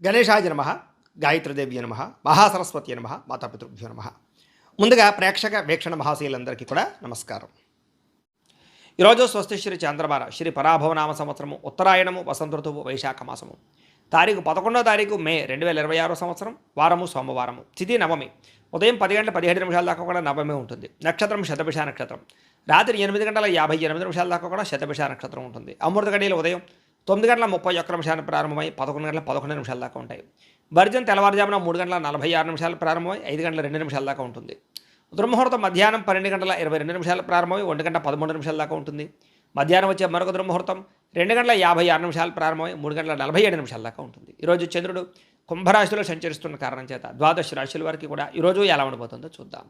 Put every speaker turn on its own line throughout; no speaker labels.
గణేశాయ నమః, గాయత్రీదేవ్య నమః, మహాసరస్వతి నమః, మాతాపితృభ్యో నమః. ముందుగా ప్రేక్షక వీక్షణ మహాశీలందరికీ కూడా నమస్కారం. ఈరోజు స్వస్తి శ్రీ చంద్రమాన శ్రీ పరాభవనామ సంవత్సరము ఉత్తరాయణము వసంత ఋతువు వైశాఖ మాసము తారీఖు 11వ తారీఖు మే 2026 సంవత్సరం వారము సోమవారము తిథి నవమి ఉదయం 10 గంటల 17 నిమిషాల దాకా కూడా నవమి ఉంటుంది. నక్షత్రం శతభిష నక్షత్రం. రాత్రి 8 గంటల 58 నిమిషాల దాకా కూడా శతభిష నక్షత్రం ఉంటుంది. అమృత గడియలు ఉదయం 9 గంటల 31 నిమిషాలు ప్రారంభమై 11 గంటల 11 నిమిషాల దాకా ఉంటాయి. వర్జం తెల్లవారుజామున 3 గంటల 46 నిమిషాలు ప్రారంభమై 5 గంటల 2 నిమిషాల దాకా ఉంటుంది. దుర్ముహూర్తం మధ్యాహ్నం 12 గంటల 22 నిమిషాలు ప్రారంభమై 1 గంట 13 నిమిషాల దాకా ఉంటుంది. మధ్యాహ్నం వచ్చే మరొక దుర్ముహూర్తం 2 గంటల 56 నిమిషాలు ప్రారంభమై 3 గంటల 47 నిమిషాల దాకా ఉంటుంది. ఈరోజు చంద్రుడు కుంభరాశిలో సంచరిస్తున్న కారణం చేత ద్వాదశ రాశుల వారికి కూడా ఈరోజు ఎలా ఉండబోతుందో చూద్దాం.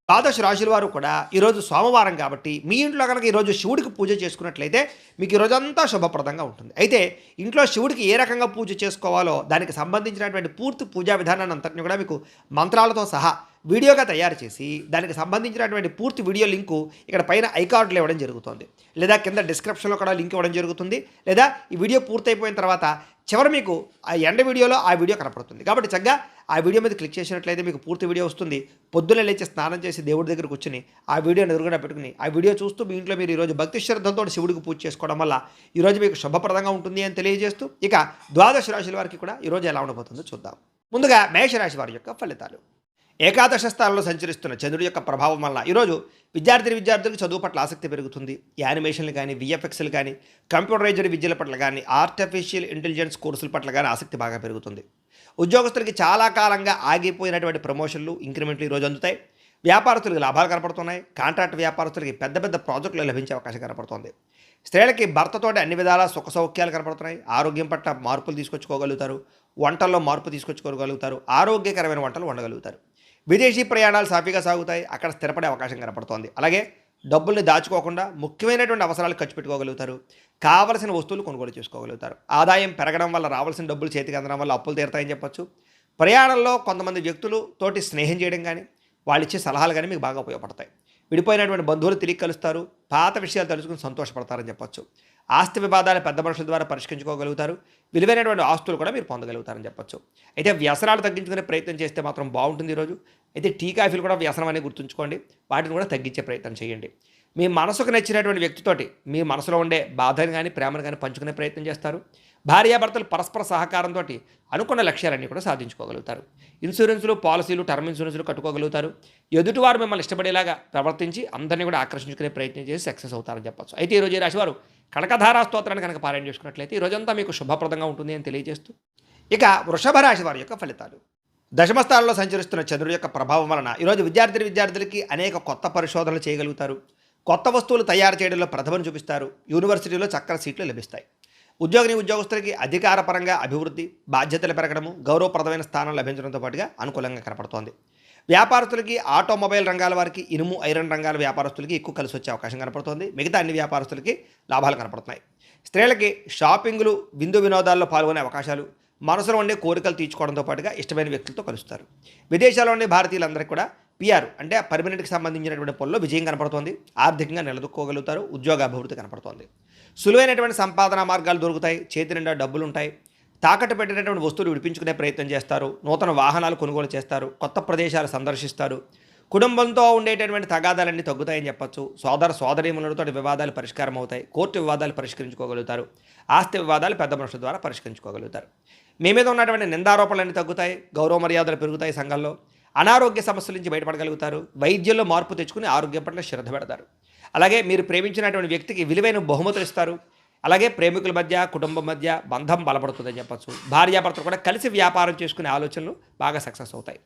ద్వాదశ రాశుల వారు కూడా ఈరోజు సోమవారం కాబట్టి మీ ఇంట్లో కనుక ఈరోజు శివుడికి పూజ చేసుకున్నట్లయితే మీకు ఈరోజంతా శుభప్రదంగా ఉంటుంది. అయితే ఇంట్లో శివుడికి ఏ రకంగా పూజ చేసుకోవాలో దానికి సంబంధించినటువంటి పూర్తి పూజా విధానాన్ని అంతటిని కూడా మీకు మంత్రాలతో సహా వీడియోగా తయారు చేసి దానికి సంబంధించినటువంటి పూర్తి వీడియో లింకు ఇక్కడ పైన ఐకార్డులు ఇవ్వడం జరుగుతుంది, లేదా కింద డిస్క్రిప్షన్లో కూడా లింక్ ఇవ్వడం జరుగుతుంది, లేదా ఈ వీడియో పూర్తయిపోయిన తర్వాత చివరి మీకు ఆ ఎండ వీడియోలో ఆ వీడియో కనపడుతుంది. కాబట్టి చక్కగా ఆ వీడియో మీద క్లిక్ చేసినట్లయితే మీకు పూర్తి వీడియో వస్తుంది. పొద్దున్నే లేచి స్నానం చేసి దేవుడి దగ్గర కూర్చుని ఆ వీడియోని ఎదురుగా పెట్టుకుని ఆ వీడియో చూస్తూ మీ ఇంట్లో మీరు ఈరోజు భక్తి శ్రద్ధలతో శివుడికి పూజ చేసుకోవడం వల్ల ఈరోజు మీకు శుభప్రదంగా ఉంటుంది అని తెలియజేస్తూ ఇక ద్వాదశ రాశుల వారికి కూడా ఈరోజు ఎలా ఉండబోతుందో చూద్దాం. ముందుగా మేషరాశి వారి యొక్క ఫలితాలు. ఏకాదశ స్థానంలో సంచరిస్తున్న చంద్రుడి యొక్క ప్రభావం వల్ల ఈరోజు విద్యార్థులకు చదువు పట్ల ఆసక్తి పెరుగుతుంది. యానిమేషన్లు కానీ, విఎఫ్ఎక్స్లు కానీ, కంప్యూటరైజ్డ్ విద్యల పట్ల కానీ, ఆర్టిఫిషియల్ ఇంటెలిజెన్స్ కోర్సుల పట్ల కానీ ఆసక్తి బాగా పెరుగుతుంది. ఉద్యోగస్తులకి చాలా కాలంగా ఆగిపోయినటువంటి ప్రమోషన్లు, ఇంక్రిమెంట్లు ఈరోజు అందుతాయి. వ్యాపారస్తులకు లాభాలు కనపడుతున్నాయి. కాంట్రాక్ట్ వ్యాపారస్తులకి పెద్ద పెద్ద ప్రాజెక్టులు లభించే అవకాశం కనపడుతుంది. స్త్రీలకి భర్తతోటి అన్ని విధాల సుఖ సౌఖ్యాలు కనపడుతున్నాయి. ఆరోగ్యం పట్ల మార్పులు తీసుకొచ్చుకోగలుగుతారు. వంటల్లో మార్పు తీసుకొచ్చుకోగలుగుతారు. ఆరోగ్యకరమైన వంటలు వండగలుగుతారు. విదేశీ ప్రయాణాలు సాఫీగా సాగుతాయి. అక్కడ స్థిరపడే అవకాశం కనపడుతోంది. అలాగే డబ్బుల్ని దాచుకోకుండా ముఖ్యమైనటువంటి అవసరాలు ఖర్చు పెట్టుకోగలుగుతారు. కావలసిన వస్తువులు కొనుగోలు చేసుకోగలుగుతారు. ఆదాయం పెరగడం వల్ల రావాల్సిన డబ్బులు చేతికి అందడం వల్ల అప్పులు తీరుతాయని చెప్పొచ్చు. ప్రయాణంలో కొంతమంది వ్యక్తులు తోటి స్నేహం చేయడం కానీ, వాళ్ళు ఇచ్చే సలహాలు కానీ మీకు బాగా ఉపయోగపడతాయి. విడిపోయినటువంటి బంధువులు తిరిగి కలుస్తారు. పాత విషయాలు తెలుసుకుని సంతోషపడతారని చెప్పొచ్చు. ఆస్తి వివాదాలు పెద్ద మనుషుల ద్వారా పరిష్కరించుకోగలుగుతారు. విలువైనటువంటి ఆస్తులు కూడా మీరు పొందగలుగుతారని చెప్పొచ్చు. అయితే వ్యసనాలు తగ్గించుకునే ప్రయత్నం చేస్తే మాత్రం బాగుంటుంది ఈరోజు. అయితే టీ కాఫీలు కూడా వ్యసనం అని గుర్తుంచుకోండి. వాటిని కూడా తగ్గించే ప్రయత్నం చేయండి. మీ మనసుకు నచ్చినటువంటి వ్యక్తితోటి మీ మనసులో ఉండే బాధను కానీ, ప్రేమను కానీ పంచుకునే ప్రయత్నం చేస్తారు. భార్యాభర్తలు పరస్పర సహకారంతో అనుకున్న లక్ష్యాలన్నీ కూడా సాధించుకోగలుగుతారు. ఇన్సూరెన్సులు, పాలసీలు, టర్మ్ ఇన్సూరెన్సులు కట్టుకోగలుగుతారు. ఎదుటివారు మిమ్మల్ని ఇష్టపడేలాగా ప్రవర్తించి అందరినీ కూడా ఆకర్షించుకునే ప్రయత్నం చేసి సక్సెస్ అవుతారని చెప్పచ్చు. అయితే ఈరోజు ఈ రాశివారు కనకధారా స్తోత్రాన్ని కనుక పారాయణ చేసుకున్నట్లయితే ఈ రోజంతా మీకు శుభప్రదంగా ఉంటుంది అని తెలియజేస్తూ ఇక వృషభ రాశి వారి యొక్క ఫలితాలు. దశమస్థానంలో సంచరిస్తున్న చంద్రుడి యొక్క ప్రభావం వలన ఈరోజు విద్యార్థులకి అనేక కొత్త పరిశోధనలు చేయగలుగుతారు. కొత్త వస్తువులు తయారు చేయడంలో ప్రతిభను చూపిస్తారు. యూనివర్సిటీలో చక్కని సీట్లు లభిస్తాయి. ఉద్యోగస్తులకి అధికారపరంగా అభివృద్ధి, బాధ్యతలు పెరగడము, గౌరవప్రదమైన స్థానం లభించడంతో పాటుగా అనుకూలంగా కనపడుతోంది. వ్యాపారస్తులకి, ఆటోమొబైల్ రంగాల వారికి, ఇనుము, ఐరన్ రంగాల వ్యాపారస్తులకి ఎక్కువ కలిసి వచ్చే అవకాశం కనపడుతోంది. మిగతా అన్ని వ్యాపారస్తులకి లాభాలు కనపడుతున్నాయి. స్త్రీలకి షాపింగ్లు, విందు వినోదాల్లో పాల్గొనే అవకాశాలు, మనసులో ఉండే కోరికలు తీర్చుకోవడంతో పాటుగా ఇష్టమైన వ్యక్తులతో కలుస్తారు. విదేశాల్లో ఉండే భారతీయులందరికీ కూడా పిఆర్ అంటే పర్మనెంట్కి సంబంధించినటువంటి పనుల్లో విజయం కనపడుతోంది. ఆర్థికంగా నిలదొక్కోగలుగుతారు. ఉద్యోగ అభివృద్ధి కనపడుతోంది. సులువైనటువంటి సంపాదన మార్గాలు దొరుకుతాయి. చేతి నిండా డబ్బులు ఉంటాయి. తాకట్టు పెట్టినటువంటి వస్తువులు విడిపించుకునే ప్రయత్నం చేస్తారు. నూతన వాహనాలు కొనుగోలు చేస్తారు. కొత్త ప్రదేశాలు సందర్శిస్తారు. కుటుంబంతో ఉండేటటువంటి తగాదాలన్నీ తగ్గుతాయని చెప్పచ్చు. సోదరీమణులతో వివాదాలు పరిష్కారం అవుతాయి. కోర్టు వివాదాలు పరిష్కరించుకోగలుగుతారు. ఆస్తి వివాదాలు పెద్ద మనుషుల ద్వారా పరిష్కరించుకోగలుగుతారు. మీ మీద ఉన్నటువంటి నిందారోపణలన్నీ తగ్గుతాయి. గౌరవ మర్యాదలు పెరుగుతాయి. సంఘంలో అనారోగ్య సమస్యల నుంచి బయటపడగలుగుతారు. వైద్యంలో మార్పు తెచ్చుకుని ఆరోగ్యం పట్ల శ్రద్ధ పెడతారు. అలాగే మీరు ప్రేమించినటువంటి వ్యక్తికి విలువైన బహుమతులు ఇస్తారు. అలాగే ప్రేమికుల మధ్య, కుటుంబం మధ్య బంధం బలపడుతుందని చెప్పచ్చు. భార్యాభర్తలు కూడా కలిసి వ్యాపారం చేసుకునే ఆలోచనలు బాగా సక్సెస్ అవుతాయి.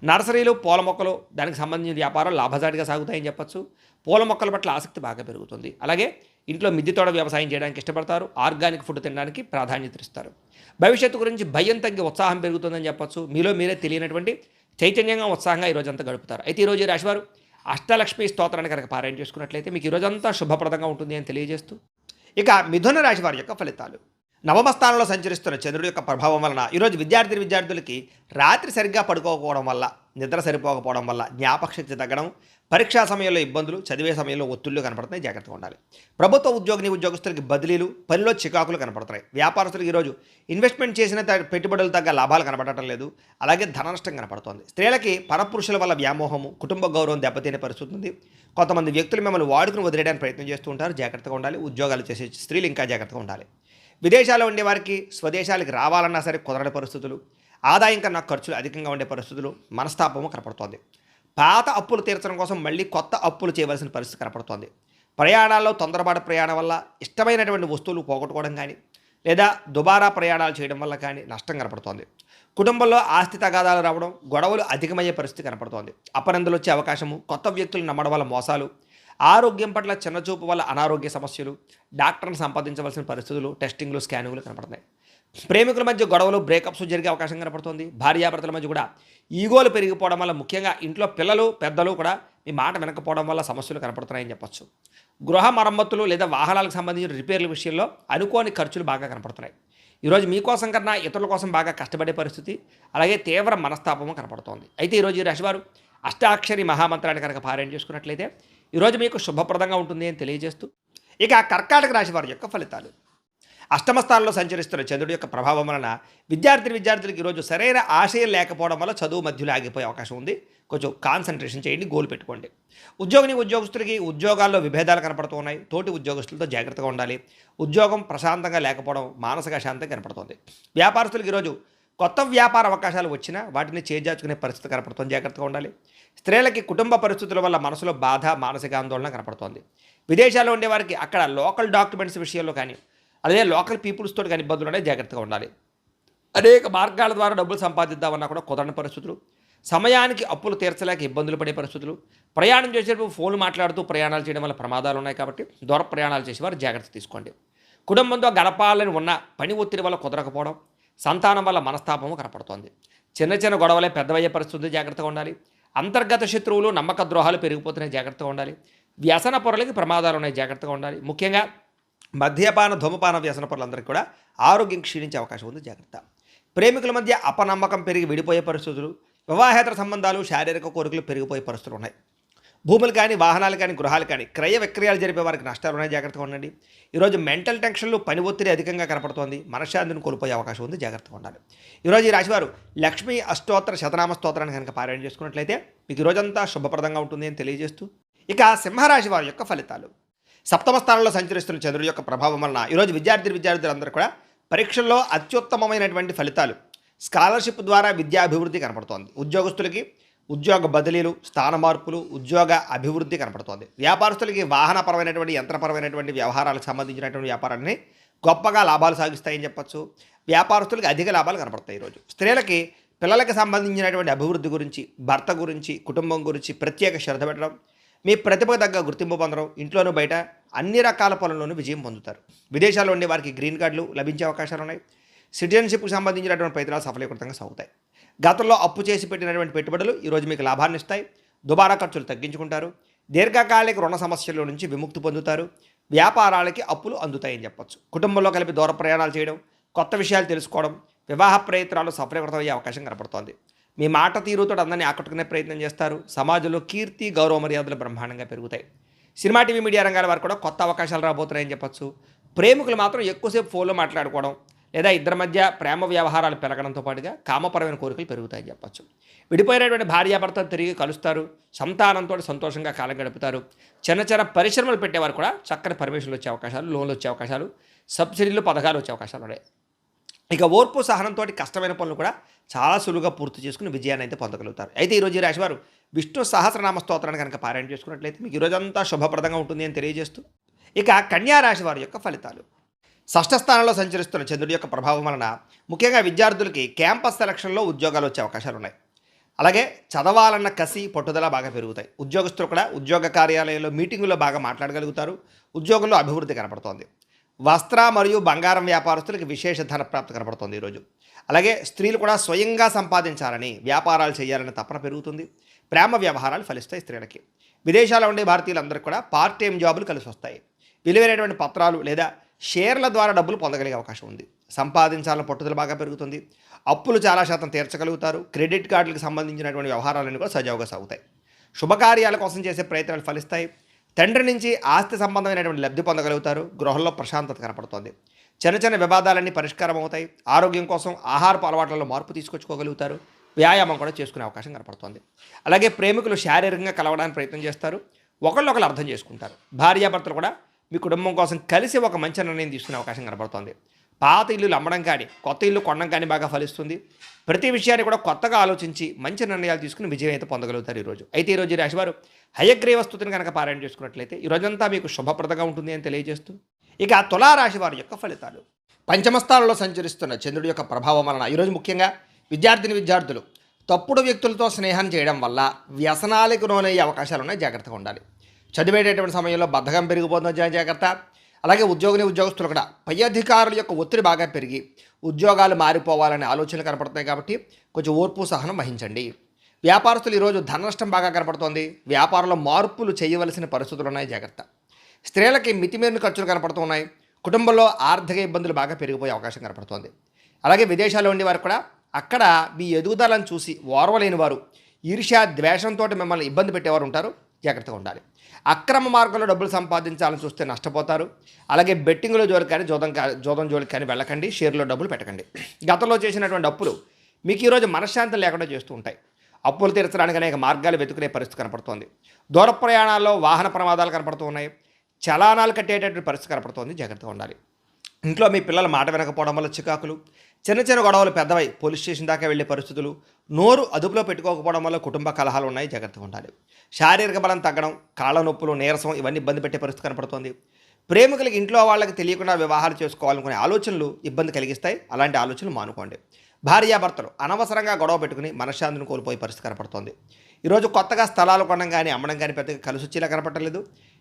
నర్సరీలు, పూల మొక్కలు, దానికి సంబంధించిన వ్యాపారం లాభసాటిగా సాగుతాయని చెప్పచ్చు. పూల మొక్కల పట్ల ఆసక్తి బాగా పెరుగుతుంది. అలాగే ఇంట్లో మిద్దె తోట వ్యవసాయం చేయడానికి ఇష్టపడతారు. ఆర్గానిక్ ఫుడ్ తినడానికి ప్రాధాన్యత ఇస్తారు. భవిష్యత్తు గురించి భయం తగ్గి ఉత్సాహం పెరుగుతుందని చెప్పచ్చు. మీలో మీరే తెలియనటువంటి చైతన్యంగా, ఉత్సాహంగా ఈరోజంతా గడుపుతారు. అయితే ఈరోజు ఈ రాశివారు అష్టలక్ష్మి స్తోత్రాన్ని కనుక పారాయణ చేసుకున్నట్లయితే మీకు ఈరోజంతా శుభప్రదంగా ఉంటుంది అని తెలియజేస్తూ ఇక మిథున రాశి వారి యొక్క ఫలితాలు. నవమ స్థానంలో సంచరిస్తున్న చంద్రుడి యొక్క ప్రభావం వలన ఈరోజు విద్యార్థులకి రాత్రి సరిగ్గా పడుకోకపోవడం వల్ల, నిద్ర సరిపోకపోవడం వల్ల జ్ఞాపకశక్తి తగ్గడం, పరీక్షా సమయంలో ఇబ్బందులు, చదివే సమయంలో ఒత్తిళ్లు కనపడుతున్నాయి, జాగ్రత్తగా ఉండాలి. ప్రభుత్వ ఉద్యోగులకు బదిలీలు, పనిలో చికాకులు కనపడుతున్నాయి. వ్యాపారస్తులకు ఈరోజు ఇన్వెస్ట్మెంట్ చేసిన పెట్టుబడులు తగ్గ లాభాలు కనపడటం లేదు. అలాగే ధన నష్టం కనపడుతోంది. స్త్రీలకి పరపురుషుల వల్ల వ్యామోహము, కుటుంబ గౌరవం దెబ్బతినే పరిస్థితి ఉంది. కొంతమంది వ్యక్తులు మిమ్మల్ని వాడుకుని వదిలేయడానికి ప్రయత్నం చేస్తూ ఉంటారు, జాగ్రత్తగా ఉండాలి. ఉద్యోగాలు చేసే స్త్రీలు ఇంకా జాగ్రత్తగా ఉండాలి. విదేశాల్లో ఉండే వారికి స్వదేశాలకు రావాలన్నా సరే కుదరని పరిస్థితులు, ఆదాయం కన్నా ఖర్చులు అధికంగా ఉండే పరిస్థితులు, మనస్తాపము కనపడుతోంది. పాత అప్పులు తీర్చడం కోసం మళ్ళీ కొత్త అప్పులు చేయవలసిన పరిస్థితి కనపడుతోంది. ప్రయాణాల్లో తొందరపాటు ప్రయాణం వల్ల ఇష్టమైనటువంటి వస్తువులు పోగొట్టుకోవడం కానీ, లేదా దుబారా ప్రయాణాలు చేయడం వల్ల కానీ నష్టం కనపడుతోంది. కుటుంబంలో ఆస్తి తగాదాలు రావడం, గొడవలు అధికమయ్యే పరిస్థితి కనపడుతోంది. అపనందులు వచ్చే అవకాశము, కొత్త వ్యక్తులు నమ్మడం వల్ల మోసాలు, ఆరోగ్యం పట్ల చిన్నచూపు వల్ల అనారోగ్య సమస్యలు, డాక్టర్ని సంపాదించవలసిన పరిస్థితులు, టెస్టింగ్లు, స్కానింగ్లు కనపడుతున్నాయి. ప్రేమికుల మధ్య గొడవలు, బ్రేకప్స్ జరిగే అవకాశం కనపడుతుంది. భార్యాభర్తల మధ్య కూడా ఈగోలు పెరిగిపోవడం వల్ల, ముఖ్యంగా ఇంట్లో పిల్లలు పెద్దలు కూడా మీ మాట వినకపోవడం వల్ల సమస్యలు కనపడుతున్నాయని చెప్పొచ్చు. గృహ మరమ్మతులు లేదా వాహనాలకు సంబంధించిన రిపేర్ల విషయంలో అనుకోని ఖర్చులు బాగా కనపడుతున్నాయి. ఈరోజు మీకోసం కన్నా ఇతరుల కోసం బాగా కష్టపడే పరిస్థితి, అలాగే తీవ్ర మనస్తాపము కనపడుతోంది. అయితే ఈరోజు ఈ రాశివారు అష్టాక్షరి మహామంత్రాన్ని కనుక పారాయణ చేసుకున్నట్లయితే ఈరోజు మీకు శుభప్రదంగా ఉంటుంది అని తెలియజేస్తూ, ఇక కర్కాటక రాశి వారి యొక్క ఫలితాలు. అష్టమ స్థానంలో సంచరిస్తున్న చంద్రుడి యొక్క ప్రభావం వలన విద్యార్థులకు ఈరోజు సరైన ఆశయం లేకపోవడం వల్ల చదువు మధ్యలో ఆగిపోయే అవకాశం ఉంది. కొంచెం కాన్సన్ట్రేషన్ చేయండి, గోల్ పెట్టుకోండి. ఉద్యోగస్తులకి ఉద్యోగాల్లో విభేదాలు కనపడుతూ ఉన్నాయి. తోటి ఉద్యోగస్తులతో జాగ్రత్తగా ఉండాలి. ఉద్యోగం ప్రశాంతంగా లేకపోవడం, మానసిక అశాంతి కనపడుతుంది. వ్యాపారస్తులకు ఈరోజు కొత్త వ్యాపార అవకాశాలు వచ్చినా వాటిని చేజార్చుకునే పరిస్థితి కనపడుతుంది, జాగ్రత్తగా ఉండాలి. స్త్రీలకి కుటుంబ పరిస్థితుల వల్ల మనసులో బాధ, మానసిక ఆందోళన కనపడుతోంది. విదేశాల్లో ఉండేవారికి అక్కడ లోకల్ డాక్యుమెంట్స్ విషయంలో కానీ, అదే లోకల్ పీపుల్స్ తోటి కానీ ఇబ్బందులు ఉన్నాయి, జాగ్రత్తగా ఉండాలి. అనేక మార్గాల ద్వారా డబ్బులు సంపాదిద్దామన్నా కూడా కుదరని పరిస్థితులు, సమయానికి అప్పులు తీర్చలేక ఇబ్బందులు పడే పరిస్థితులు, ప్రయాణం చేసేటప్పుడు ఫోన్లు మాట్లాడుతూ ప్రయాణాలు చేయడం వల్ల ప్రమాదాలు ఉన్నాయి. కాబట్టి దూర ప్రయాణాలు చేసేవారు జాగ్రత్త తీసుకోండి. కుటుంబంతో గడపాలని ఉన్న పని ఒత్తిడి వల్ల కుదరకపోవడం, సంతానం వల్ల మనస్తాపము కనపడుతోంది. చిన్న చిన్న గొడవలే పెద్దవయ్యే పరిస్థితి, జాగ్రత్తగా ఉండాలి. అంతర్గత శత్రువులు, నమ్మక ద్రోహాలు పెరిగిపోతున్నాయి, జాగ్రత్తగా ఉండాలి. వ్యసన పొరలకి ప్రమాదాలు ఉన్నాయి, జాగ్రత్తగా ఉండాలి. ముఖ్యంగా మద్యపాన, ధూమపాన వ్యసన పొరలందరికీ కూడా ఆరోగ్యం క్షీణించే అవకాశం ఉంది, జాగ్రత్త. ప్రేమికుల మధ్య అపనమ్మకం పెరిగి విడిపోయే పరిస్థితులు, వివాహేతర సంబంధాలు, శారీరక కోరికలు పెరిగిపోయే పరిస్థితులు ఉన్నాయి. భూములు కానీ, వాహనాలు కానీ, గృహాలు కానీ క్రయ విక్రయాలు జరిపే వారికి నష్టాలు ఉన్నాయి, జాగ్రత్తగా ఉండండి. ఈరోజు మెంటల్ టెన్షన్లు, పని ఒత్తిడి అధికంగా కనపడుతోంది, మనశ్శాంతిని కోల్పోయే అవకాశం ఉంది, జాగ్రత్తగా ఉండాలి. ఈరోజు ఈ రాశివారు లక్ష్మీ అష్టోత్తర శతనామ స్తోత్రాన్ని కనుక పారాయణ చేసుకున్నట్లయితే మీకు ఈరోజంతా శుభప్రదంగా ఉంటుంది అని తెలియజేస్తూ, ఇక సింహరాశి వారి యొక్క ఫలితాలు. సప్తమ స్థానంలో సంచరిస్తున్న చంద్రుడి యొక్క ప్రభావం వలన ఈరోజు విద్యార్థులందరూ కూడా పరీక్షల్లో అత్యుత్తమమైనటువంటి ఫలితాలు, స్కాలర్షిప్ ద్వారా విద్యాభివృద్ధి కనపడుతోంది. ఉద్యోగస్తులకి ఉద్యోగ బదిలీలు, స్థాన మార్పులు, ఉద్యోగ అభివృద్ధి కనపడుతోంది. వ్యాపారస్తులకి వాహనపరమైనటువంటి, యంత్రపరమైనటువంటి వ్యవహారాలకు సంబంధించినటువంటి వ్యాపారాన్ని గొప్పగా లాభాలు సాగిస్తాయని చెప్పచ్చు. వ్యాపారస్తులకి అధిక లాభాలు కనపడతాయి. ఈరోజు స్త్రీలకి పిల్లలకి సంబంధించినటువంటి అభివృద్ధి గురించి, భర్త గురించి, కుటుంబం గురించి ప్రత్యేక శ్రద్ధ పెట్టడం, మీ ప్రతిభకు తగ్గ గుర్తింపు పొందడం, ఇంట్లోనూ బయట అన్ని రకాల పనుల్లోనూ విజయం పొందుతారు. విదేశాల్లో ఉండే వారికి గ్రీన్ కార్డులు లభించే అవకాశాలు ఉన్నాయి. సిటిజన్షిప్కి సంబంధించినటువంటి ప్రయత్నాలు సఫలీకృతంగా సాగుతాయి. గతంలో అప్పు చేసి పెట్టినటువంటి పెట్టుబడులు ఈరోజు మీకు లాభాన్ని ఇస్తాయి. దుబారా ఖర్చులు తగ్గించుకుంటారు. దీర్ఘకాలిక రుణ సమస్యల నుంచి విముక్తి పొందుతారు. వ్యాపారాలకి అప్పులు అందుతాయని చెప్పొచ్చు. కుటుంబంలో కలిపి దూర ప్రయాణాలు చేయడం, కొత్త విషయాలు తెలుసుకోవడం, వివాహ ప్రయత్నాలు సఫలీకృతమయ్యే అవకాశం కనపడుతోంది. మీ మాట తీరుతో అందరినీ ఆకట్టుకునే ప్రయత్నం చేస్తారు. సమాజంలో కీర్తి, గౌరవ మర్యాదలు బ్రహ్మాండంగా పెరుగుతాయి. సినిమా, టీవీ, మీడియా రంగాల వారు కూడా కొత్త అవకాశాలు రాబోతున్నాయని చెప్పొచ్చు. ప్రేమికులు మాత్రం ఎక్కువసేపు ఫోన్లో మాట్లాడుకోవడం, లేదా ఇద్దరి మధ్య ప్రేమ వ్యవహారాలు పెరగడంతో పాటుగా కామపరమైన కోరికలు పెరుగుతాయని చెప్పచ్చు. విడిపోయినటువంటి భార్యాభర్తలు తిరిగి కలుస్తారు. సంతానంతో సంతోషంగా కాలం గడుపుతారు. చిన్న చిన్న పరిశ్రమలు పెట్టేవారు కూడా చక్కని పర్మిషన్లు వచ్చే అవకాశాలు, లోన్లు వచ్చే అవకాశాలు, సబ్సిడీలు, పథకాలు వచ్చే అవకాశాలు ఉన్నాయి. ఇక ఓర్పు సహనంతో కష్టమైన పనులు కూడా చాలా సులువుగా పూర్తి చేసుకుని విజయాన్ని అయితే పొందగలుగుతారు. అయితే ఈరోజు ఈ రాశివారు విష్ణు సహస్రనామ స్తోత్రాన్ని కనుక పారాయణ చేసుకున్నట్లయితే మీకు ఈరోజంతా శుభప్రదంగా ఉంటుంది అని తెలియజేస్తూ, ఇక కన్యా రాశి వారి యొక్క ఫలితాలు. షష్ఠ స్థానంలో సంచరిస్తున్న చంద్రుడి యొక్క ప్రభావం వలన ముఖ్యంగా విద్యార్థులకి క్యాంపస్ సెలక్షన్లో ఉద్యోగాలు వచ్చే అవకాశాలు ఉన్నాయి. అలాగే చదవాలన్న కసి, పట్టుదల బాగా పెరుగుతాయి. ఉద్యోగస్తులు కూడా ఉద్యోగ కార్యాలయంలో మీటింగుల్లో బాగా మాట్లాడగలుగుతారు. ఉద్యోగంలో అభివృద్ధి కనపడుతోంది. వస్త్ర మరియు బంగారం వ్యాపారస్తులకి విశేష ధన ప్రాప్తి కనపడుతుంది ఈరోజు. అలాగే స్త్రీలు కూడా స్వయంగా సంపాదించాలని, వ్యాపారాలు చేయాలని తపన పెరుగుతుంది. ప్రేమ వ్యవహారాలు ఫలిస్తాయి స్త్రీలకి. విదేశాల్లో ఉండే భారతీయులందరికీ కూడా పార్ట్ టైం జాబులు కలిసి వస్తాయి. విలువైనటువంటి పత్రాలు లేదా షేర్ల ద్వారా డబ్బులు పొందగలిగే అవకాశం ఉంది. సంపాదించాలని పట్టుదల బాగా పెరుగుతుంది. అప్పులు చాలా శాతం తీర్చగలుగుతారు. క్రెడిట్ కార్డులకు సంబంధించినటువంటి వ్యవహారాలన్నీ కూడా సజావుగా సాగుతాయి. శుభకార్యాల కోసం చేసే ప్రయత్నాలు ఫలిస్తాయి. తండ్రి నుంచి ఆస్తి సంబంధమైనటువంటి లబ్ధి పొందగలుగుతారు. గృహంలో ప్రశాంతత కనపడుతోంది. చిన్న చిన్న వివాదాలన్నీ పరిష్కారం అవుతాయి. ఆరోగ్యం కోసం ఆహారపు అలవాట్లలో మార్పు తీసుకొచ్చుకోగలుగుతారు. వ్యాయామం కూడా చేసుకునే అవకాశం కనపడుతోంది. అలాగే ప్రేమికులు శారీరకంగా కలవడానికి ప్రయత్నం చేస్తారు. ఒకళ్ళొకరు అర్థం చేసుకుంటారు. భార్యాభర్తలు కూడా మీ కుటుంబం కోసం కలిసి ఒక మంచి నిర్ణయం తీసుకునే అవకాశం కనపడుతోంది. పాత ఇల్లులు అమ్మడం కానీ కొత్త ఇల్లు కొనడం కానీ బాగా ఫలిస్తుంది. ప్రతి విషయాన్ని కూడా కొత్తగా ఆలోచించి మంచి నిర్ణయాలు తీసుకుని విజయం అయితే పొందగలుగుతారు ఈరోజు. అయితే ఈరోజు ఈ రాశివారు హయగ్రీవ స్తుతిని కనుక పారాయణ చేసుకున్నట్లయితే ఈ రోజంతా మీకు శుభప్రదంగా ఉంటుంది అని తెలియజేస్తూ, ఇక తులారాశి వారి యొక్క ఫలితాలు. పంచమస్థానంలో సంచరిస్తున్న చంద్రుడి యొక్క ప్రభావం వలన ఈరోజు ముఖ్యంగా విద్యార్థులు తప్పుడు వ్యక్తులతో స్నేహం చేయడం వల్ల వ్యసనాలకు లోనయ్యే అవకాశాలు ఉన్నాయి. జాగ్రత్తగా ఉండాలి. చదివేటటువంటి సమయంలో బద్ధకం పెరిగిపోతున్న జాగ్రత్త. అలాగే ఉద్యోగస్తులు కూడా పై అధికారుల యొక్క ఒత్తిడి బాగా పెరిగి ఉద్యోగాలు మారిపోవాలనే ఆలోచనలు కనపడుతున్నాయి కాబట్టి కొంచెం ఓర్పు సహనం వహించండి. వ్యాపారస్తులు ఈరోజు ధన నష్టం బాగా కనపడుతోంది. వ్యాపారంలో మార్పులు చేయవలసిన పరిస్థితులు ఉన్నాయి. జాగ్రత్త. స్త్రీలకి మితిమీరిన ఖర్చులు కనపడుతున్నాయి. కుటుంబంలో ఆర్థిక ఇబ్బందులు బాగా పెరిగిపోయే అవకాశం కనపడుతోంది. అలాగే విదేశాల్లో ఉండేవారు కూడా అక్కడ మీ ఎదుగుదలను చూసి ఓర్వలేని వారు ఈర్ష్య ద్వేషంతో మిమ్మల్ని ఇబ్బంది పెట్టేవారు ఉంటారు. జాగ్రత్తగా ఉండాలి. అక్రమ మార్గంలో డబ్బులు సంపాదించాలని చూస్తే నష్టపోతారు. అలాగే బెట్టింగ్లో జోలికి కానీ జోదం జోలికి కానీ వెళ్ళకండి. షేర్లో డబ్బులు పెట్టకండి. గతంలో చేసినటువంటి అప్పులు మీకు ఈరోజు మనశ్శాంతి లేకుండా చేస్తూ ఉంటాయి. అప్పులు తీర్చడానికి అనేక మార్గాలు వెతుకునే పరిస్థితి కనపడుతోంది. దూర ప్రయాణాల్లో వాహన ప్రమాదాలు కనపడుతూ ఉన్నాయి. చలానాలు కట్టేటటువంటి పరిస్థితి కనపడుతోంది. జాగ్రత్తగా ఉండాలి. ఇంట్లో మీ పిల్లల మాట వినకపోవడం వల్ల చికాకులు, చిన్న గొడవలు పెద్దవై పోలీస్ స్టేషన్ దాకా వెళ్ళే పరిస్థితులు, నోరు అదుపులో పెట్టుకోకపోవడం వల్ల కుటుంబ కలహాలు ఉన్నాయి. జాగ్రత్తగా ఉండాలి. శారీరక బలం తగ్గడం, కాళ్ళ నొప్పులు, నీరసం ఇవన్నీ ఇబ్బంది పెట్టే పరిస్థితి కనపడుతోంది. ప్రేమికులకి ఇంట్లో వాళ్ళకి తెలియకుండా వివాహాలు చేసుకోవాలనుకునే ఆలోచనలు ఇబ్బంది కలిగిస్తాయి. అలాంటి ఆలోచనలు మానుకోండి. భార్యాభర్తలు అనవసరంగా గొడవ పెట్టుకుని మనశ్శాంతిని కోల్పోయే పరిస్థితి కనపడుతోంది. ఈరోజు కొత్తగా స్థలాలు కొనడం కానీ అమ్మడం కానీ పెద్దగా కలిసి వచ్చేలా కనపడలేదు.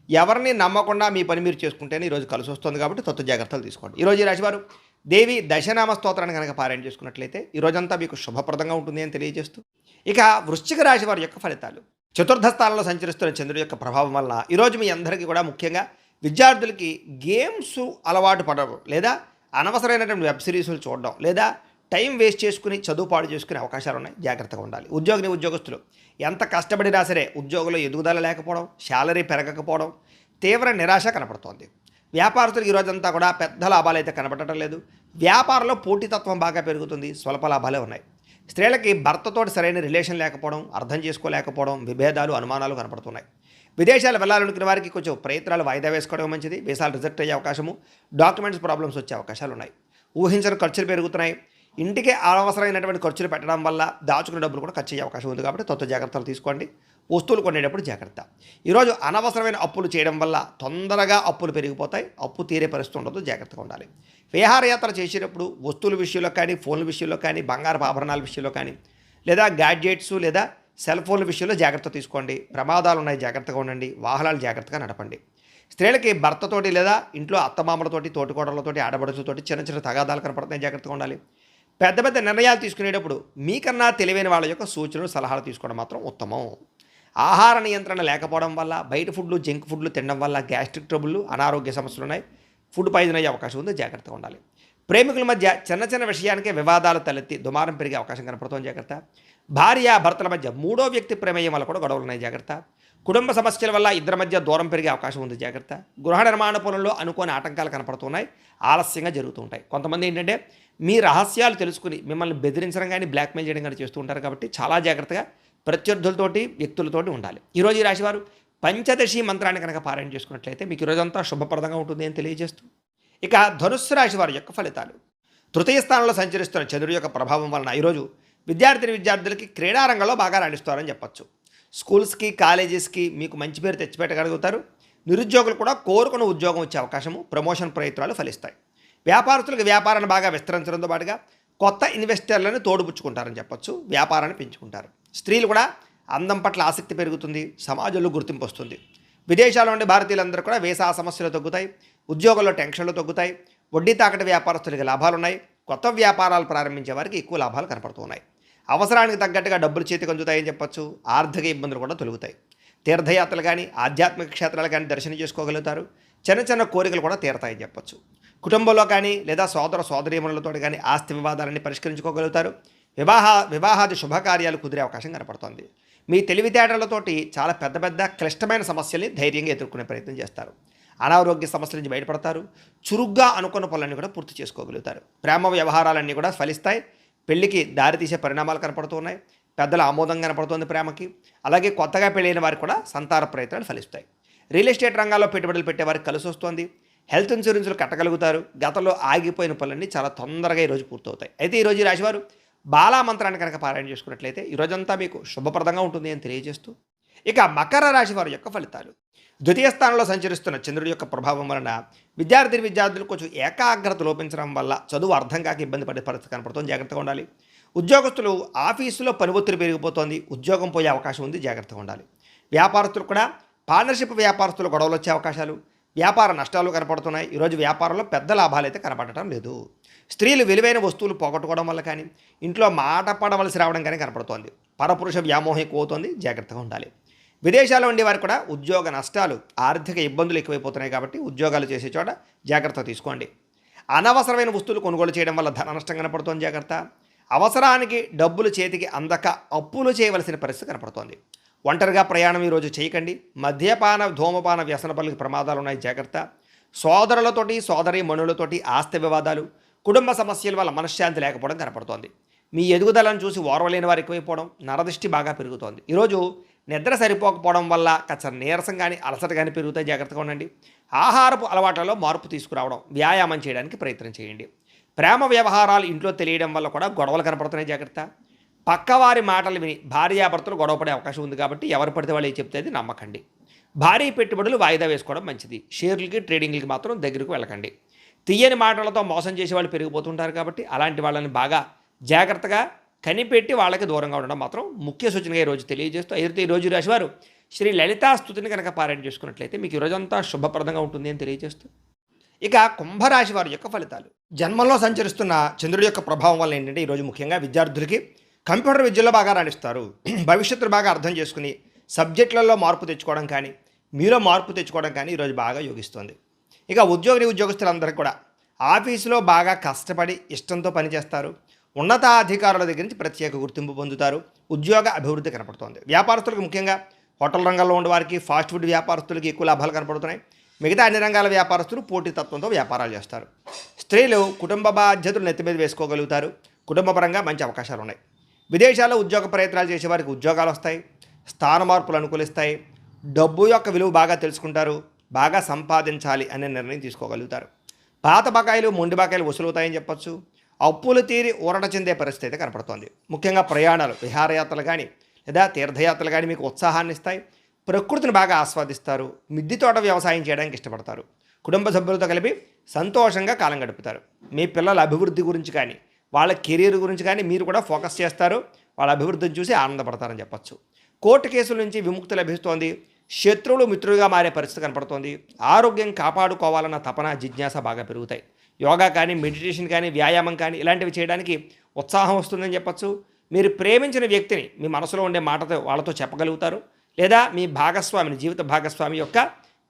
ఎవరిని నమ్మకుండా మీ పని మీరు చేసుకుంటేనే ఈరోజు కలిసి వస్తుంది కాబట్టి తత్వ జాగ్రత్తలు తీసుకోండి. ఈరోజు ఈ రాశివారు దేవి దశనామ స్తోత్రాన్ని కనుక పారాయణ చేసుకున్నట్లయితే ఈ రోజంతా మీకు శుభప్రదంగా ఉంటుంది అని తెలియజేస్తూ, ఇక వృశ్చిక రాశి వారి యొక్క ఫలితాలు. చతుర్థ స్థానంలో సంచరిస్తున్న చంద్రుడి యొక్క ప్రభావం వలన ఈరోజు మీ అందరికీ కూడా ముఖ్యంగా విద్యార్థులకి గేమ్స్ అలవాటు పడడం, లేదా అనవసరమైనటువంటి వెబ్ సిరీస్లు చూడడం, లేదా టైం వేస్ట్ చేసుకుని చదువు పాడు చేసుకునే అవకాశాలు ఉన్నాయి. జాగ్రత్తగా ఉండాలి. ఉద్యోగస్తులు ఎంత కష్టపడినా సరే ఉద్యోగంలో ఎదుగుదల లేకపోవడం, శాలరీ పెరగకపోవడం, తీవ్ర నిరాశ కనపడుతోంది. వ్యాపారస్తులకు ఈరోజంతా కూడా పెద్ద లాభాలు అయితే కనపడటం లేదు. వ్యాపారంలో పోటీతత్వం బాగా పెరుగుతుంది. స్వల్ప లాభాలే ఉన్నాయి. స్త్రీలకి భర్తతో సరైన రిలేషన్ లేకపోవడం, అర్థం చేసుకోలేకపోవడం, విభేదాలు, అనుమానాలు కనపడుతున్నాయి. విదేశాలు వెళ్ళాలనుకునే వారికి కొంచెం ప్రయత్నాలు వాయిదా వేసుకోవడం మంచిది. వీసాలు రిజెక్ట్ అయ్యే అవకాశము, డాక్యుమెంట్స్ ప్రాబ్లమ్స్ వచ్చే అవకాశాలు ఉన్నాయి. ఊహించని ఖర్చులు పెరుగుతున్నాయి. ఇంటికి అనవసరమైనటువంటి ఖర్చులు పెట్టడం వల్ల దాచుకునే డబ్బులు కూడా ఖర్చు అయ్యే అవకాశం ఉంది కాబట్టి తొత్త జాగ్రత్తలు తీసుకోండి. వస్తువులు కొనేటప్పుడు జాగ్రత్త. ఈరోజు అనవసరమైన అప్పులు చేయడం వల్ల తొందరగా అప్పులు పెరిగిపోతాయి. అప్పు తీరే పరిస్థితి ఉండదు. జాగ్రత్తగా ఉండాలి. విహారయాత్ర చేసేటప్పుడు వస్తువుల విషయంలో కానీ, ఫోన్ల విషయంలో కానీ, బంగారపు ఆభరణాల విషయంలో కానీ, లేదా గ్యాడ్జెట్స్ లేదా సెల్ ఫోన్ల విషయంలో జాగ్రత్త తీసుకోండి. ప్రమాదాలు ఉన్నాయి. జాగ్రత్తగా ఉండండి. వాహనాలు జాగ్రత్తగా నడపండి. స్త్రీలకి భర్తతోటి లేదా ఇంట్లో అత్తమామలతోటి, తోటికోడలతోటి, ఆడబడుచుతోటి చిన్న తగాదాలు కనపడుతున్నాయి. జాగ్రత్తగా ఉండాలి. పెద్ద నిర్ణయాలు తీసుకునేటప్పుడు మీకన్నా తెలివైన వాళ్ళ యొక్క సూచనలు, సలహాలు తీసుకోవడం మాత్రం ఉత్తమం. ఆహార నియంత్రణ లేకపోవడం వల్ల, బయట ఫుడ్లు, జంక్ ఫుడ్లు తినడం వల్ల గ్యాస్ట్రిక్ ట్రబుల్, అనారోగ్య సమస్యలు ఉన్నాయి. ఫుడ్ పాయిజన్ అయ్యే అవకాశం ఉంది. జాగ్రత్తగా ఉండాలి. ప్రేమికుల మధ్య చిన్న విషయానికే వివాదాలు తలెత్తి దుమారం పెరిగే అవకాశం కనపడుతుంది. జాగ్రత్త. భర్తల మధ్య మూడో వ్యక్తి ప్రమేయం వల్ల కూడా గొడవలు ఉన్నాయి. జాగ్రత్త. కుటుంబ సమస్యల వల్ల ఇద్దరి మధ్య దూరం పెరిగే అవకాశం ఉంది. జాగ్రత్త. గృహ నిర్మాణ పనుల్లో అనుకోని ఆటంకాలు కనపడుతున్నాయి. ఆలస్యంగా జరుగుతూ ఉంటాయి. కొంతమంది ఏంటంటే మీ రహస్యాలు తెలుసుకుని మిమ్మల్ని బెదిరించడం కానీ, బ్లాక్మెయిల్ చేయడం కానీ చేస్తూ ఉంటారు కాబట్టి చాలా జాగ్రత్తగా ప్రత్యర్థులతోటి, వ్యక్తులతోటి ఉండాలి. ఈరోజు ఈ రాశివారు పంచదశి మంత్రాన్ని కనుక పారాయణ చేసుకున్నట్లయితే మీకు ఈరోజంతా శుభప్రదంగా ఉంటుంది అని తెలియజేస్తూ, ఇక ధనుస్సు రాశి వారి యొక్క ఫలితాలు. తృతీయ స్థానంలో సంచరిస్తున్న చంద్రుడి యొక్క ప్రభావం వలన ఈరోజు విద్యార్థులకి క్రీడారంగంలో బాగా రాణిస్తారని చెప్పచ్చు. స్కూల్స్కి, కాలేజెస్కి మీకు మంచి పేరు తెచ్చిపెట్టగలుగుతారు. నిరుద్యోగులు కూడా కోరుకున్న ఉద్యోగం వచ్చే అవకాశము, ప్రమోషన్ ప్రయత్నాలు ఫలిస్తాయి. వ్యాపారస్తులకు వ్యాపారాన్ని బాగా విస్తరించడంతో పాటుగా కొత్త ఇన్వెస్టర్లను తోడుపుచ్చుకుంటారని చెప్పచ్చు. వ్యాపారాన్ని పెంచుకుంటారు. స్త్రీలు కూడా అందం పట్ల ఆసక్తి పెరుగుతుంది. సమాజంలో గుర్తింపు వస్తుంది. విదేశాల్లో ఉండే భారతీయులందరూ కూడా వీసా సమస్యలు తగ్గుతాయి. ఉద్యోగంలో టెన్షన్లు తగ్గుతాయి. వడ్డీ తాకటి వ్యాపారస్తులకి లాభాలు ఉన్నాయి. కొత్త వ్యాపారాలు ప్రారంభించే వారికి ఎక్కువ లాభాలు కనపడుతున్నాయి. అవసరానికి తగ్గట్టుగా డబ్బులు చేతికి అందుతాయని చెప్పచ్చు. ఆర్థిక ఇబ్బందులు కూడా తొలుగుతాయి. తీర్థయాత్రలు కానీ, ఆధ్యాత్మిక క్షేత్రాలు కానీ దర్శనం చేసుకోగలుగుతారు. చిన్న కోరికలు కూడా తీరతాయని చెప్పచ్చు. కుటుంబంలో కానీ లేదా సోదరీమణులతో కానీ ఆస్తి వివాదాలన్నీ పరిష్కరించుకోగలుగుతారు. వివాహాది శుభకార్యాలు కుదిరే అవకాశం కనపడుతోంది. మీ తెలివితేటలతోటి చాలా పెద్ద పెద్ద క్లిష్టమైన సమస్యల్ని ధైర్యంగా ఎదుర్కొనే ప్రయత్నం చేస్తారు. అనారోగ్య సమస్యల నుంచి బయటపడతారు. చురుగ్గా అనుకున్న పనులన్నీ కూడా పూర్తి చేసుకోగలుగుతారు. ప్రేమ వ్యవహారాలన్నీ కూడా ఫలిస్తాయి. పెళ్లికి దారితీసే పరిణామాలు కనపడుతున్నాయి. పెద్దల ఆమోదం కనపడుతోంది ప్రేమకి. అలాగే కొత్తగా పెళ్ళైన వారికి కూడా సంతాన ప్రయత్నాలు ఫలిస్తాయి. రియల్ ఎస్టేట్ రంగాల్లో పెట్టుబడులు పెట్టే వారికి కలిసి వస్తుంది. హెల్త్ ఇన్సూరెన్స్లు కట్టగలుగుతారు. గతంలో ఆగిపోయిన పనులన్నీ చాలా తొందరగా ఈరోజు పూర్తవుతాయి. అయితే ఈరోజు ఈ రాశివారు బాలా మంత్రాన్ని కనుక పారాయణ చేసుకున్నట్లయితే ఈరోజంతా మీకు శుభప్రదంగా ఉంటుంది అని తెలియజేస్తూ, ఇక మకర రాశి వారి యొక్క ఫలితాలు. ద్వితీయ స్థానంలో సంచరిస్తున్న చంద్రుడి యొక్క ప్రభావం వలన విద్యార్థులు కొంచెం ఏకాగ్రత లోపించడం వల్ల చదువు అర్థం కాక ఇబ్బంది పడే పరిస్థితి కనపడుతుంది. జాగ్రత్తగా ఉండాలి. ఉద్యోగస్తులు ఆఫీసులో పని ఒత్తిడి పెరిగిపోతుంది. ఉద్యోగం పోయే అవకాశం ఉంది. జాగ్రత్తగా ఉండాలి. వ్యాపారస్తులు కూడా పార్ట్నర్షిప్ వ్యాపారస్తులు గొడవలు వచ్చే అవకాశాలు, వ్యాపార నష్టాలు కనపడుతున్నాయి. ఈరోజు వ్యాపారంలో పెద్ద లాభాలు అయితే కనపడటం లేదు. స్త్రీలు విలువైన వస్తువులు పోగొట్టుకోవడం వల్ల కానీ, ఇంట్లో మాట పడవలసి రావడం కానీ కనపడుతోంది. పరపురుష వ్యామోహం ఎక్కువ అవుతోంది. జాగ్రత్తగా ఉండాలి. విదేశాల్లో ఉండే వారికి కూడా ఉద్యోగ నష్టాలు, ఆర్థిక ఇబ్బందులు ఎక్కువైపోతున్నాయి కాబట్టి ఉద్యోగాలు చేసే చోట జాగ్రత్త తీసుకోండి. అనవసరమైన వస్తువులు కొనుగోలు చేయడం వల్ల ధన నష్టం కనపడుతోంది. జాగ్రత్త. అవసరానికి డబ్బులు చేతికి అందక అప్పులు చేయవలసిన పరిస్థితి కనపడుతోంది. ఒంటరిగా ప్రయాణం ఈరోజు చేయకండి. మద్యపాన ధూమపాన వ్యసన పనులకు ప్రమాదాలు ఉన్నాయి. జాగ్రత్త. సోదరులతోటి సోదరి మనులతోటి ఆస్తి వివాదాలు, కుటుంబ సమస్యల వల్ల మనశ్శాంతి లేకపోవడం కనపడుతోంది. మీ ఎదుగుదలను చూసి ఓర్వలేని వారు ఎక్కువైపోవడం, నరదృష్టి బాగా పెరుగుతోంది. ఈరోజు నిద్ర సరిపోకపోవడం వల్ల కాస్త నీరసం కానీ అలసట కానీ పెరుగుతాయి. జాగ్రత్తగా ఉండండి. ఆహారపు అలవాట్లలో మార్పు తీసుకురావడం, వ్యాయామం చేయడానికి ప్రయత్నం చేయండి. ప్రేమ వ్యవహారాలు ఇంట్లో తెలియడం వల్ల కూడా గొడవలు కనపడుతున్నాయి. జాగ్రత్త. పక్కవారి మాటలు విని భార్యాభర్తలు గొడవపడే అవకాశం ఉంది కాబట్టి ఎవరు పడితే వాళ్ళు చెప్తే అది నమ్మకండి. భారీ పెట్టుబడులు వాయిదా వేసుకోవడం మంచిది. షేర్లకి ట్రేడింగ్లకి మాత్రం దగ్గరకు వెళ్ళకండి. తీయని మాటలతో మోసం చేసే వాళ్ళు పెరిగిపోతుంటారు కాబట్టి అలాంటి వాళ్ళని బాగా జాగ్రత్తగా కనిపెట్టి వాళ్ళకి దూరంగా ఉండడం మాత్రం ముఖ్య సూచనగా ఈరోజు తెలియజేస్తూ, అయితే ఈరోజు రాశివారు శ్రీ లలితా స్తుతిని కనుక పారాయణ చేసుకున్నట్లయితే మీకు ఈరోజంతా శుభప్రదంగా ఉంటుంది అని తెలియజేస్తూ, ఇక కుంభరాశి వారి యొక్క ఫలితాలు. జన్మంలో సంచరిస్తున్న చంద్రుడి యొక్క ప్రభావం వల్ల ఏంటంటే ఈరోజు ముఖ్యంగా విద్యార్థులకి కంప్యూటర్ విద్యలో బాగా రాణిస్తారు. భవిష్యత్తును బాగా అర్థం చేసుకుని సబ్జెక్టులలో మార్పు తెచ్చుకోవడం కానీ, మీలో మార్పు తెచ్చుకోవడం కానీ ఈరోజు బాగా యోగిస్తుంది. ఇక ఉద్యోగస్తులందరికీ కూడా ఆఫీసులో బాగా కష్టపడి ఇష్టంతో పనిచేస్తారు. ఉన్నతాధికారుల దగ్గర నుంచి ప్రత్యేక గుర్తింపు పొందుతారు. ఉద్యోగ అభివృద్ధి కనపడుతోంది. వ్యాపారస్తులకు ముఖ్యంగా హోటల్ రంగంలో ఉండే వారికి, ఫాస్ట్ ఫుడ్ వ్యాపారస్తులకి ఎక్కువ లాభాలు కనపడుతున్నాయి. మిగతా అన్ని రంగాల వ్యాపారస్తులు పోటీతత్వంతో వ్యాపారాలు చేస్తారు. స్త్రీలు కుటుంబ బాధ్యతలు నెత్తి మీద వేసుకోగలుగుతారు. కుటుంబపరంగా మంచి అవకాశాలు ఉన్నాయి. విదేశాల్లో ఉద్యోగ ప్రయత్నాలు చేసేవారికి ఉద్యోగాలు వస్తాయి. స్థాన మార్పులు అనుకూలిస్తాయి. డబ్బు యొక్క విలువ బాగా తెలుసుకుంటారు. బాగా సంపాదించాలి అనే నిర్ణయం తీసుకోగలుగుతారు. పాత బకాయిలు మొండి బకాయిలు వసూలవుతాయని చెప్పొచ్చు. అప్పులు తీరి ఊరట చెందే పరిస్థితి అయితే కనపడుతోంది. ముఖ్యంగా ప్రయాణాలు, విహారయాత్రలు కానీ లేదా తీర్థయాత్రలు కానీ మీకు ఉత్సాహాన్ని ఇస్తాయి. ప్రకృతిని బాగా ఆస్వాదిస్తారు. మిద్దె తోట వ్యవసాయం చేయడానికి ఇష్టపడతారు. కుటుంబ సభ్యులతో కలిపి సంతోషంగా కాలం గడుపుతారు. మీ పిల్లల అభివృద్ధి గురించి కానీ, వాళ్ళ కెరీర్ గురించి కానీ మీరు కూడా ఫోకస్ చేస్తారు. వాళ్ళ అభివృద్ధిని చూసి ఆనందపడతారని చెప్పచ్చు. కోర్టు కేసుల నుంచి విముక్తి లభిస్తోంది. శత్రువులు మిత్రులుగా మారే పరిస్థితి కనపడుతోంది. ఆరోగ్యం కాపాడుకోవాలన్న తపన, జిజ్ఞాస బాగా పెరుగుతాయి. యోగా కానీ, మెడిటేషన్ కానీ, వ్యాయామం కానీ ఇలాంటివి చేయడానికి ఉత్సాహం వస్తుందని చెప్పచ్చు. మీరు ప్రేమించిన వ్యక్తిని మీ మనసులో ఉండే మాటతో వాళ్ళతో చెప్పగలుగుతారు. లేదా మీ భాగస్వామిని, జీవిత భాగస్వామి యొక్క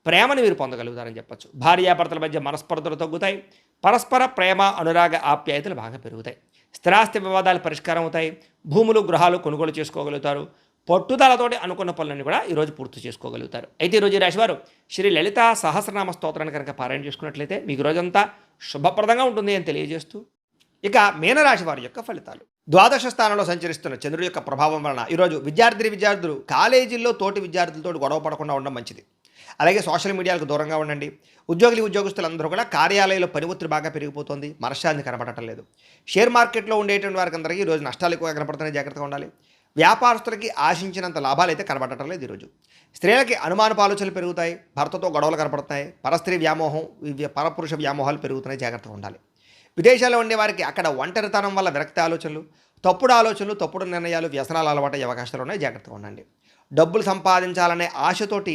ప్రేమను మీరు పొందగలుగుతారని చెప్పచ్చు. భార్యాభర్తల మధ్య మనస్పర్ధలు తగ్గుతాయి. పరస్పర ప్రేమ, అనురాగ, ఆప్యాయతలు బాగా పెరుగుతాయి. స్థిరాస్తి వివాదాలు పరిష్కారం అవుతాయి. భూములు, గృహాలు కొనుగోలు చేసుకోగలుగుతారు. పట్టుదలతోటి అనుకున్న పనులన్నీ కూడా ఈరోజు పూర్తి చేసుకోగలుగుతారు. అయితే ఈరోజు ఈ రాశివారు శ్రీ లలితా సహస్రనామ స్తోత్రాన్ని కనుక పారాయణ చేసుకున్నట్లయితే మీకు రోజంతా శుభప్రదంగా ఉంటుంది అని తెలియజేస్తూ, ఇక మీనరాశి వారి యొక్క ఫలితాలు. ద్వాదశ స్థానంలో సంచరిస్తున్న చంద్రుడి యొక్క ప్రభావం వలన ఈరోజు విద్యార్థులు కాలేజీల్లో తోటి విద్యార్థులతో గొడవ పడకుండా ఉండడం మంచిది. అలాగే సోషల్ మీడియాలకు దూరంగా ఉండండి. ఉద్యోగస్తులందరూ కూడా కార్యాలయంలో పని ఒత్తిడి బాగా పెరిగిపోతుంది. మనశ్శాంతి కనపడటం లేదు. షేర్ మార్కెట్లో ఉండేటువంటి వారికి అందరికీ ఈరోజు నష్టాలు ఎక్కువగా కనపడుతున్నాయి. జాగ్రత్తగా ఉండాలి. వ్యాపారస్తులకి ఆశించినంత లాభాలు అయితే కనబడటం లేదు ఈరోజు. స్త్రీలకి అనుమానపు ఆలోచనలు పెరుగుతాయి. భర్తతో గొడవలు కనపడుతున్నాయి. పరస్త్రీ వ్యామోహం, పరపురుష వ్యామోహాలు పెరుగుతున్నాయి. జాగ్రత్తగా ఉండాలి. విదేశాల్లో ఉండే వారికి అక్కడ ఒంటరితనం వల్ల విరక్తి ఆలోచనలు, తప్పుడు నిర్ణయాలు, వ్యసనాలు అలవాటయ్యే అవకాశాలు ఉన్నాయి. జాగ్రత్తగా ఉండండి. డబ్బులు సంపాదించాలనే ఆశతోటి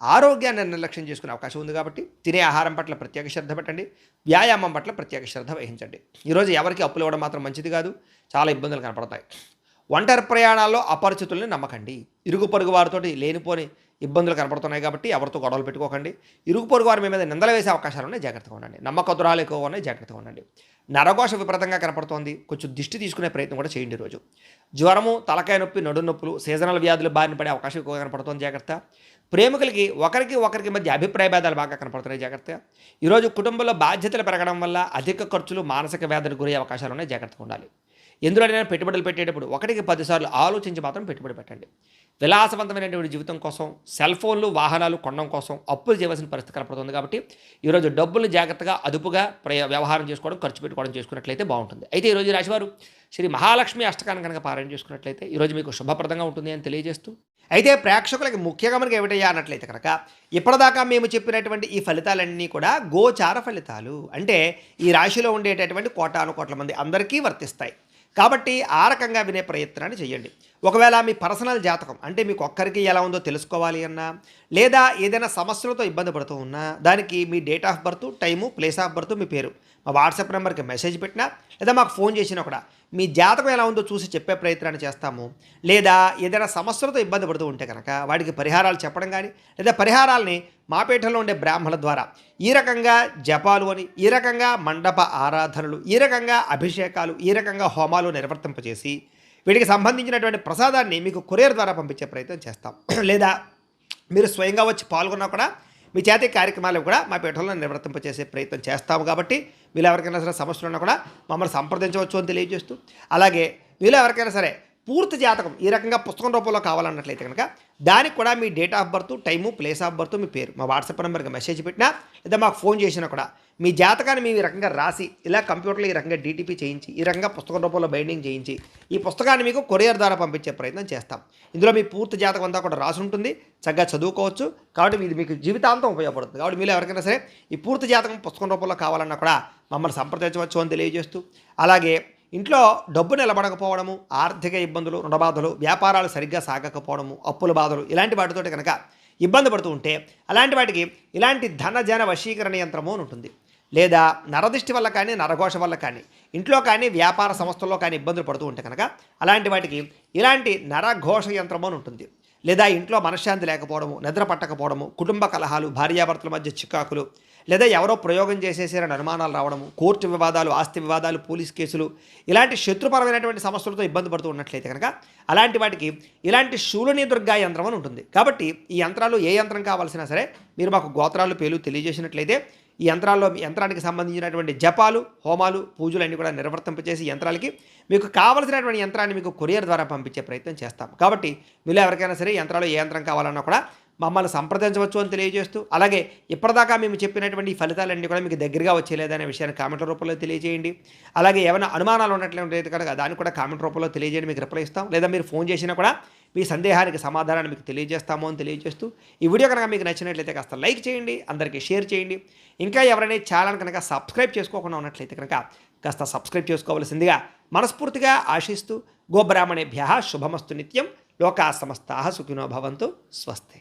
ఆరోగ్యాన్ని నిర్లక్ష్యం చేసుకునే అవకాశం ఉంది కాబట్టి తినే ఆహారం పట్ల ప్రత్యేక శ్రద్ధ పెట్టండి. వ్యాయామం పట్ల ప్రత్యేక శ్రద్ధ వహించండి. ఈరోజు ఎవరికి అప్పులు ఇవ్వడం మాత్రం మంచిది కాదు. చాలా ఇబ్బందులు కనపడతాయి. ఒంటరి ప్రయాణాల్లో అపరిచితుల్ని నమ్మకండి. ఇరుగు పొరుగు వారితోటి లేనిపోని ఇబ్బందులు కనపడుతున్నాయి కాబట్టి ఎవరితో గొడవలు పెట్టుకోకండి. ఇరుగు పొరుగు వారి మీ మీద నిందలు వేసే అవకాశాలు ఉన్నాయి, జాగ్రత్తగా ఉండండి. నమ్మకద్రోహాలు ఎక్కువగా ఉన్నాయి, జాగ్రత్తగా ఉండండి. నరఘోష విపరీతంగా కనపడుతోంది, కొంచెం దిష్టి తీసుకునే ప్రయత్నం కూడా చేయండి ఈరోజు. జ్వరము, తలకాయ నొప్పి, నడుము నొప్పులు, సీజనల్ వ్యాధులు బారిన పడే అవకాశం ఎక్కువగా కనపడుతోంది, జాగ్రత్త. ప్రేమికులకి ఒకరికి మధ్య అభిప్రాయ భేదాలు బాగా కనపడుతున్నాయి, జాగ్రత్త. ఈరోజు కుటుంబంలో బాధ్యతలు పెరగడం వల్ల అధిక ఖర్చులు, మానసిక వ్యాధులకు గురయ్యే అవకాశాలు ఉన్నాయి, జాగ్రత్తగా ఉండాలి. ఎందులోనైనా పెట్టుబడులు పెట్టేటప్పుడు 1-10 సార్లు ఆలోచించి మాత్రం పెట్టుబడి పెట్టండి. విలాసవంతమైనటువంటి జీవితం కోసం, సెల్ ఫోన్లు, వాహనాలు కొనడం కోసం అప్పులు చేయవలసిన పరిస్థితి కనపడుతుంది కాబట్టి ఈరోజు డబ్బులు జాగ్రత్తగా అదుపుగా వ్యవహారం చేసుకోవడం, ఖర్చు పెట్టుకోవడం చేసుకున్నట్లయితే బాగుంటుంది. అయితే ఈరోజు రాశివారు శ్రీ మహాలక్ష్మి అష్టకాన్ని కనుక పారాయణ చేసుకున్నట్లయితే ఈరోజు మీకు శుభప్రదంగా ఉంటుంది అని తెలియజేస్తూ, అయితే ప్రేక్షకులకి ముఖ్యంగా మనకి ఏమిటయ్యా అన్నట్లయితే కనుక ఇప్పటిదాకా మేము చెప్పినటువంటి ఈ ఫలితాలన్నీ కూడా గోచార ఫలితాలు, అంటే ఈ రాశిలో ఉండేటటువంటి కోటాను కోట్ల మంది అందరికీ వర్తిస్తాయి కాబట్టి ఆ రకంగా వినే ప్రయత్నాన్ని చేయండి. ఒకవేళ మీ పర్సనల్ జాతకం అంటే మీకు ఒక్కరికి ఎలా ఉందో తెలుసుకోవాలి అన్నా, లేదా ఏదైనా సమస్యలతో ఇబ్బంది పడుతూ ఉన్నా, దానికి మీ date of birth, time, place of birth, మీ పేరు మా వాట్సాప్ నెంబర్కి మెసేజ్ పెట్టినా, లేదా మాకు ఫోన్ చేసినా కూడా మీ జాతకం ఎలా ఉందో చూసి చెప్పే ప్రయత్నాన్ని చేస్తాము. లేదా ఏదైనా సమస్యలతో ఇబ్బంది పడుతూ ఉంటే కనుక వాటికి పరిహారాలు చెప్పడం కానీ, లేదా పరిహారాలని మా పీఠంలో ఉండే బ్రాహ్మణుల ద్వారా ఈ రకంగా జపాలు అని, ఈ రకంగా మండప ఆరాధనలు, ఈ రకంగా అభిషేకాలు, ఈ రకంగా హోమాలు నిర్వర్తింపజేసి వీటికి సంబంధించినటువంటి ప్రసాదాన్ని మీకు కొరియర్ ద్వారా పంపించే ప్రయత్నం చేస్తాం. లేదా మీరు స్వయంగా వచ్చి పాల్గొన్నా కూడా మీ చేతి కార్యక్రమాలు కూడా మా పీఠంలో నిర్వర్తింపచేసే ప్రయత్నం చేస్తాము. కాబట్టి మీరు ఎవరికైనా సరే సమస్యలు ఉన్నా కూడా మమ్మల్ని సంప్రదించవచ్చు అని తెలియజేస్తూ, అలాగే మీరు ఎవరికైనా సరే పూర్తి జాతకం ఈ రకంగా పుస్తకం రూపంలో కావాలన్నట్లయితే కనుక దానికి కూడా మీ date of birth, time, place of birth, మీ పేరు మా వాట్సాప్ నెంబర్కి మెసేజ్ పెట్టినా, లేదా మాకు ఫోన్ చేసినా కూడా మీ జాతకాన్ని మేము ఈ రకంగా రాసి ఇలా కంప్యూటర్లో ఈ రకంగా డీటీపీ చేయించి, ఈ రకంగా పుస్తకం రూపంలో బైండింగ్ చేయించి ఈ పుస్తకాన్ని మీకు కొరియర్ ద్వారా పంపించే ప్రయత్నం చేస్తాం. ఇందులో మీ పూర్తి జాతకం అంతా కూడా రాసి ఉంటుంది, చక్కగా చదువుకోవచ్చు. కాబట్టి ఇది మీకు జీవితాంతం ఉపయోగపడుతుంది. కాబట్టి మీరు ఎవరికైనా సరే ఈ పూర్తి జాతకం పుస్తకం రూపంలో కావాలన్నా కూడా మమ్మల్ని సంప్రదించవచ్చు అని తెలియజేస్తూ, అలాగే ఇంట్లో డబ్బు నిలబడకపోవడము, ఆర్థిక ఇబ్బందులు, రుణబాధలు, వ్యాపారాలు సరిగ్గా సాగకపోవడము, అప్పుల బాధలు ఇలాంటి వాటితోటి కనుక ఇబ్బంది పడుతూ ఉంటే అలాంటి వాటికి ఇలాంటి ధనజన వశీకరణ యంత్రము అని ఉంటుంది. లేదా నరదిష్టి వల్ల కానీ, నరఘోష వల్ల కానీ, ఇంట్లో కానీ, వ్యాపార సంస్థల్లో కానీ ఇబ్బందులు పడుతూ ఉంటే కనుక అలాంటి వాటికి ఇలాంటి నరఘోష యంత్రము అని ఉంటుంది. లేదా ఇంట్లో మనశ్శాంతి లేకపోవడము, నిద్ర పట్టకపోవడము, కుటుంబ కలహాలు, భార్యాభర్తల మధ్య చికాకులు, లేదా ఎవరో ప్రయోగం చేసేసారని అనుమానాలు రావడము, కోర్టు వివాదాలు, ఆస్తి వివాదాలు, పోలీస్ కేసులు ఇలాంటి శత్రుపరమైనటువంటి సమస్యలతో ఇబ్బంది పడుతూ ఉన్నట్లయితే కనుక అలాంటి వాటికి ఇలాంటి శూలిని దుర్గా యంత్రం అని ఉంటుంది. కాబట్టి ఈ యంత్రాలు ఏ యంత్రం కావాల్సినా సరే మీరు మాకు గోత్రాలు, పేర్లు తెలియజేసినట్లయితే ఈ యంత్రానికి సంబంధించినటువంటి జపాలు, హోమాలు, పూజలు అన్నీ కూడా నిర్వర్తింపచేసి యంత్రాలకి మీకు కావలసినటువంటి యంత్రాన్ని మీకు కొరియర్ ద్వారా పంపించే ప్రయత్నం చేస్తాం. కాబట్టి మీరు ఎవరికైనా సరే యంత్రాలు ఏ యంత్రం కావాలన్నా కూడా మమ్మల్ని సంప్రదించవచ్చు అని తెలియజేస్తూ, అలాగే ఇప్పటిదాకా మేము చెప్పినటువంటి ఈ ఫలితాలన్నీ కూడా మీకు దగ్గరగా వచ్చేలేదనే విషయాన్ని కామెంట్ల రూపంలో తెలియజేయండి. అలాగే ఏమైనా అనుమానాలు ఉన్నట్లయితే కనుక దాన్ని కూడా కామెంట్ రూపంలో తెలియజేయండి, మీకు రిప్లై ఇస్తాం. లేదా మీరు ఫోన్ చేసినా కూడా మీ సందేహానికి సమాధానాన్ని మీకు తెలియజేస్తాము అని తెలియజేస్తూ, ఈ వీడియో కనుక మీకు నచ్చినట్లయితే కాస్త లైక్ చేయండి, అందరికీ షేర్ చేయండి. ఇంకా ఎవరైనా ఛానల్ కనుక సబ్స్క్రైబ్ చేసుకోకుండా ఉన్నట్లయితే కనుక కాస్త సబ్స్క్రైబ్ చేసుకోవాల్సిందిగా మనస్ఫూర్తిగా ఆశిస్తూ, గోబ్రాహ్మణేభ్యః శుభమస్తు నిత్యం, లోకా సమస్తాః సుఖినో భవంతు, స్వస్తి.